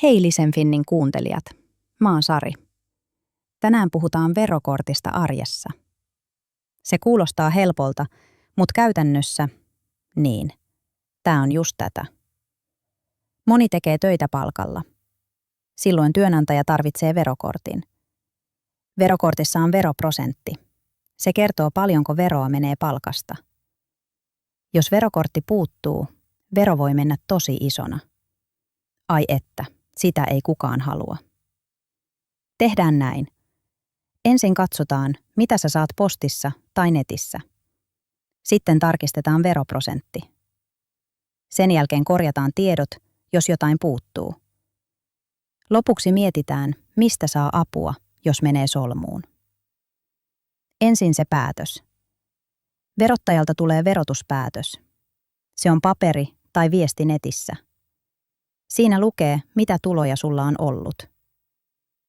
Hei Lisen Finnin kuuntelijat, mä oon Sari. Tänään puhutaan verokortista arjessa. Se kuulostaa helpolta, mutta käytännössä, tää on just tätä. Moni tekee töitä palkalla. Silloin työnantaja tarvitsee verokortin. Verokortissa on veroprosentti. Se kertoo paljonko veroa menee palkasta. Jos verokortti puuttuu, vero voi mennä tosi isona. Ai että, sitä ei kukaan halua. Tehdään näin. Ensin katsotaan, mitä sä saat postissa tai netissä. Sitten tarkistetaan veroprosentti. Sen jälkeen korjataan tiedot, jos jotain puuttuu. Lopuksi mietitään, mistä saa apua, jos menee solmuun. Ensin se päätös. Verottajalta tulee verotuspäätös. Se on paperi tai viesti netissä. Siinä lukee, mitä tuloja sulla on ollut.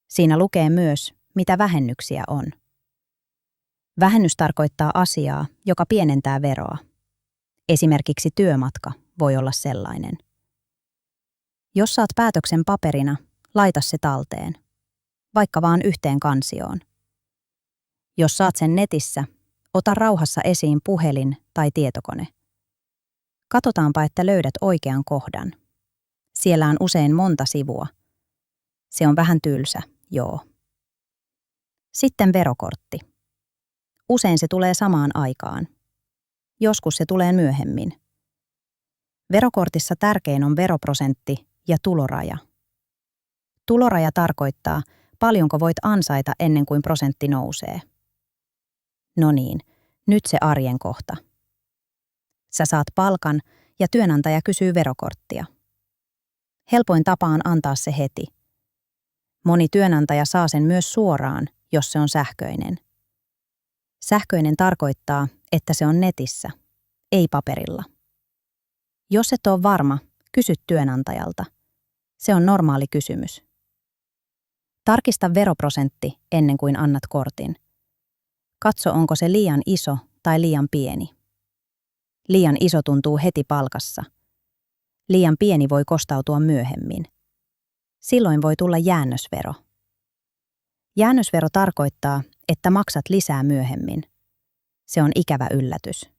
Siinä lukee myös, mitä vähennyksiä on. Vähennys tarkoittaa asiaa, joka pienentää veroa. Esimerkiksi työmatka voi olla sellainen. Jos saat päätöksen paperina, laita se talteen. Vaikka vaan yhteen kansioon. Jos saat sen netissä, ota rauhassa esiin puhelin tai tietokone. Katsotaanpa, että löydät oikean kohdan. Siellä on usein monta sivua. Se on vähän tylsä, joo. Sitten verokortti. Usein se tulee samaan aikaan. Joskus se tulee myöhemmin. Verokortissa tärkein on veroprosentti ja tuloraja. Tuloraja tarkoittaa, paljonko voit ansaita ennen kuin prosentti nousee. No niin, nyt se arjen kohta. Sä saat palkan ja työnantaja kysyy verokorttia. Helpoin tapa on antaa se heti. Moni työnantaja saa sen myös suoraan, jos se on sähköinen. Sähköinen tarkoittaa, että se on netissä, ei paperilla. Jos et ole varma, kysy työnantajalta. Se on normaali kysymys. Tarkista veroprosentti ennen kuin annat kortin. Katso, onko se liian iso tai liian pieni. Liian iso tuntuu heti palkassa. Liian pieni voi kostautua myöhemmin. Silloin voi tulla jäännösvero. Jäännösvero tarkoittaa, että maksat lisää myöhemmin. Se on ikävä yllätys.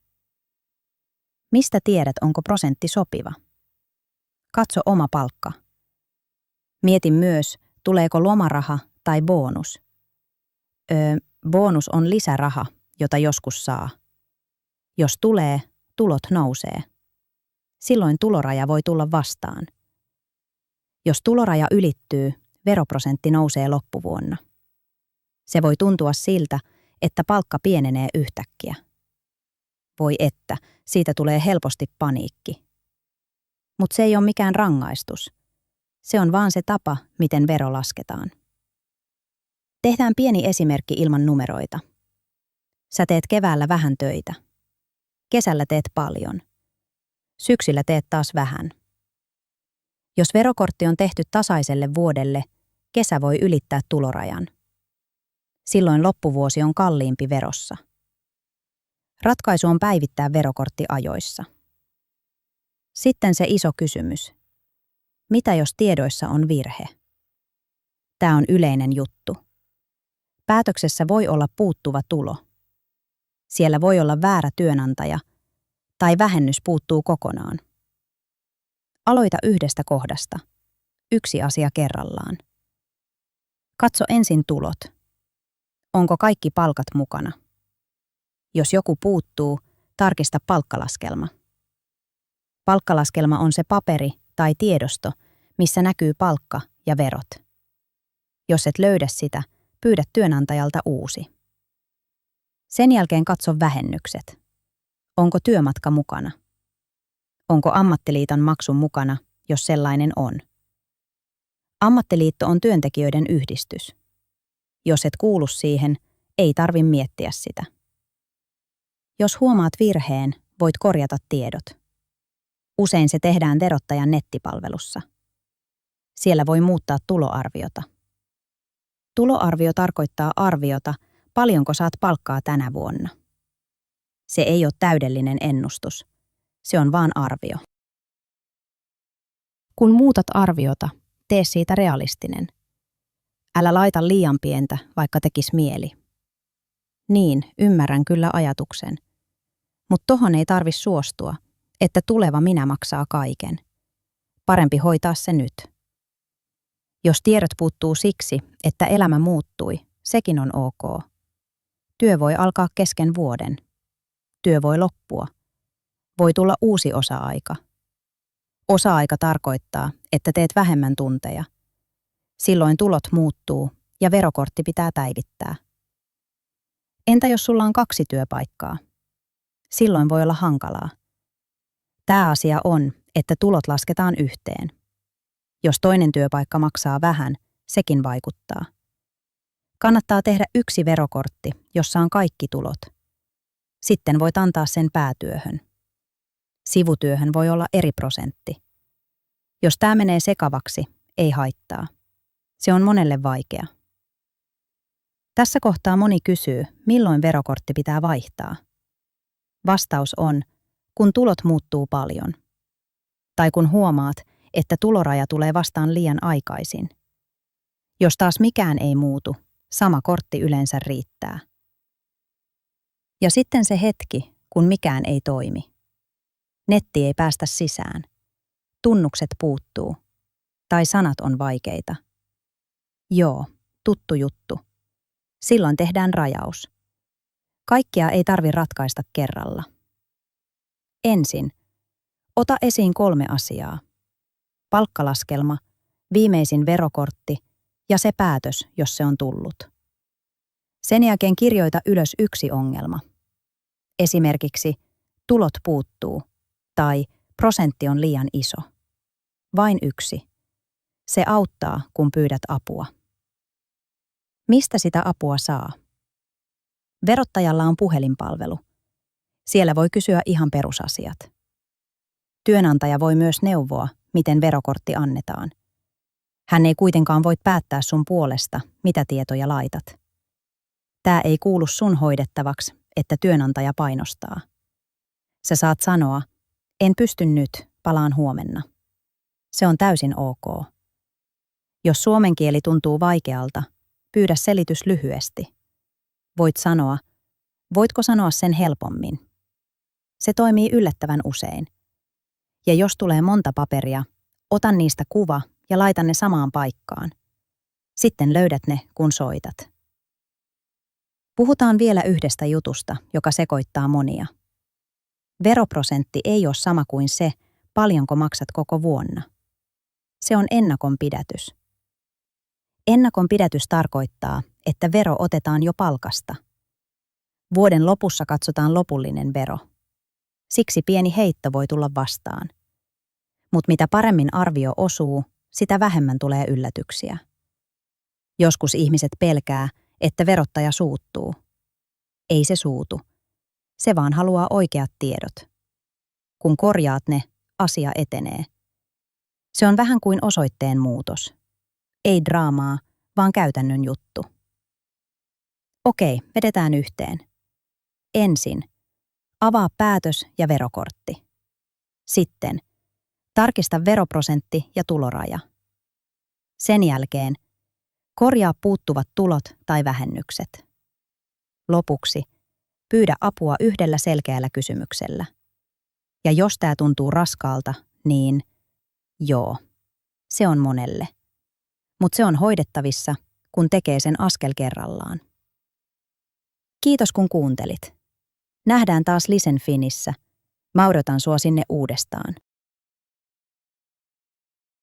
Mistä tiedät, onko prosentti sopiva? Katso oma palkka. Mieti myös, tuleeko lomaraha tai bonus. Bonus on lisäraha, jota joskus saa. Jos tulee, tulot nousee. Silloin tuloraja voi tulla vastaan. Jos tuloraja ylittyy, veroprosentti nousee loppuvuonna. Se voi tuntua siltä, että palkka pienenee yhtäkkiä. Voi että, siitä tulee helposti paniikki. Mutta se ei ole mikään rangaistus. Se on vaan se tapa, miten vero lasketaan. Tehdään pieni esimerkki ilman numeroita. Sä teet keväällä vähän töitä. Kesällä teet paljon. Syksyllä teet taas vähän. Jos verokortti on tehty tasaiselle vuodelle, kesä voi ylittää tulorajan. Silloin loppuvuosi on kalliimpi verossa. Ratkaisu on päivittää verokortti ajoissa. Sitten se iso kysymys. Mitä jos tiedoissa on virhe? Tämä on yleinen juttu. Päätöksessä voi olla puuttuva tulo. Siellä voi olla väärä työnantaja tai vähennys puuttuu kokonaan. Aloita yhdestä kohdasta. Yksi asia kerrallaan. Katso ensin tulot. Onko kaikki palkat mukana? Jos joku puuttuu, tarkista palkkalaskelma. Palkkalaskelma on se paperi tai tiedosto, missä näkyy palkka ja verot. Jos et löydä sitä, pyydä työnantajalta uusi. Sen jälkeen katso vähennykset. Onko työmatka mukana? Onko ammattiliiton maksu mukana, jos sellainen on? Ammattiliitto on työntekijöiden yhdistys. Jos et kuulu siihen, ei tarvi miettiä sitä. Jos huomaat virheen, voit korjata tiedot. Usein se tehdään verottajan nettipalvelussa. Siellä voi muuttaa tuloarviota. Tuloarvio tarkoittaa arviota, paljonko saat palkkaa tänä vuonna. Se ei ole täydellinen ennustus. Se on vaan arvio. Kun muutat arviota, Tee siitä realistinen. Älä laita liian pientä, vaikka tekis mieli. Niin, ymmärrän kyllä ajatuksen. Mutta tohon ei tarvi suostua, että tuleva minä maksaa kaiken. Parempi hoitaa se nyt. Jos tiedot puuttuu siksi, että elämä muuttui, sekin on ok. Työ voi alkaa kesken vuoden. Työ voi loppua. Voi tulla uusi osa-aika. Osa-aika tarkoittaa, että teet vähemmän tunteja. Silloin tulot muuttuu ja verokortti pitää päivittää. Entä jos sulla on 2 työpaikkaa? Silloin voi olla hankalaa. Tämä asia on, että tulot lasketaan yhteen. Jos toinen työpaikka maksaa vähän, sekin vaikuttaa. Kannattaa tehdä 1 verokortti, jossa on kaikki tulot. Sitten voit antaa sen päätyöhön. Sivutyöhön voi olla eri prosentti. Jos tämä menee sekavaksi, ei haittaa. Se on monelle vaikea. Tässä kohtaa moni kysyy, milloin verokortti pitää vaihtaa. Vastaus on, kun tulot muuttuu paljon. Tai kun huomaat, että tuloraja tulee vastaan liian aikaisin. Jos taas mikään ei muutu, sama kortti yleensä riittää. Ja sitten se hetki, kun mikään ei toimi. Netti ei päästä sisään. Tunnukset puuttuu. Tai sanat on vaikeita. Joo, tuttu juttu. Silloin tehdään rajaus. Kaikkia ei tarvi ratkaista kerralla. Ensin, ota esiin 3 asiaa. Palkkalaskelma, viimeisin verokortti ja se päätös, jos se on tullut. Sen jälkeen kirjoita ylös 1 ongelma. Esimerkiksi tulot puuttuu tai prosentti on liian iso. Vain 1. Se auttaa, kun pyydät apua. Mistä sitä apua saa? Verottajalla on puhelinpalvelu. Siellä voi kysyä ihan perusasiat. Työnantaja voi myös neuvoa, miten verokortti annetaan. Hän ei kuitenkaan voi päättää sun puolesta, mitä tietoja laitat. Tämä ei kuulu sun hoidettavaksi, että työnantaja painostaa. Sä saat sanoa, en pysty nyt, palaan huomenna. Se on täysin ok. Jos suomen kieli tuntuu vaikealta, pyydä selitys lyhyesti. Voit sanoa, voitko sanoa sen helpommin? Se toimii yllättävän usein. Ja jos tulee monta paperia, ota niistä kuva ja laita ne samaan paikkaan. Sitten löydät ne, kun soitat. Puhutaan vielä yhdestä jutusta, joka sekoittaa monia. Veroprosentti ei ole sama kuin se, paljonko maksat koko vuonna. Se on ennakonpidätys. Ennakonpidätys tarkoittaa, että vero otetaan jo palkasta. Vuoden lopussa katsotaan lopullinen vero. Siksi pieni heitto voi tulla vastaan. Mutta mitä paremmin arvio osuu, sitä vähemmän tulee yllätyksiä. Joskus ihmiset pelkää, että verottaja suuttuu. Ei se suutu. Se vaan haluaa oikeat tiedot. Kun korjaat ne, asia etenee. Se on vähän kuin osoitteen muutos. Ei draamaa, vaan käytännön juttu. Okei, vedetään yhteen. Ensin, avaa päätös ja verokortti. Sitten, tarkista veroprosentti ja tuloraja. Sen jälkeen, korjaa puuttuvat tulot tai vähennykset. Lopuksi, pyydä apua yhdellä selkeällä kysymyksellä. Ja jos tämä tuntuu raskaalta, niin joo, se on monelle. Mutta se on hoidettavissa, kun tekee sen askel kerrallaan. Kiitos kun kuuntelit. Nähdään taas Listen Finissä. Mä odotan sua sinne uudestaan.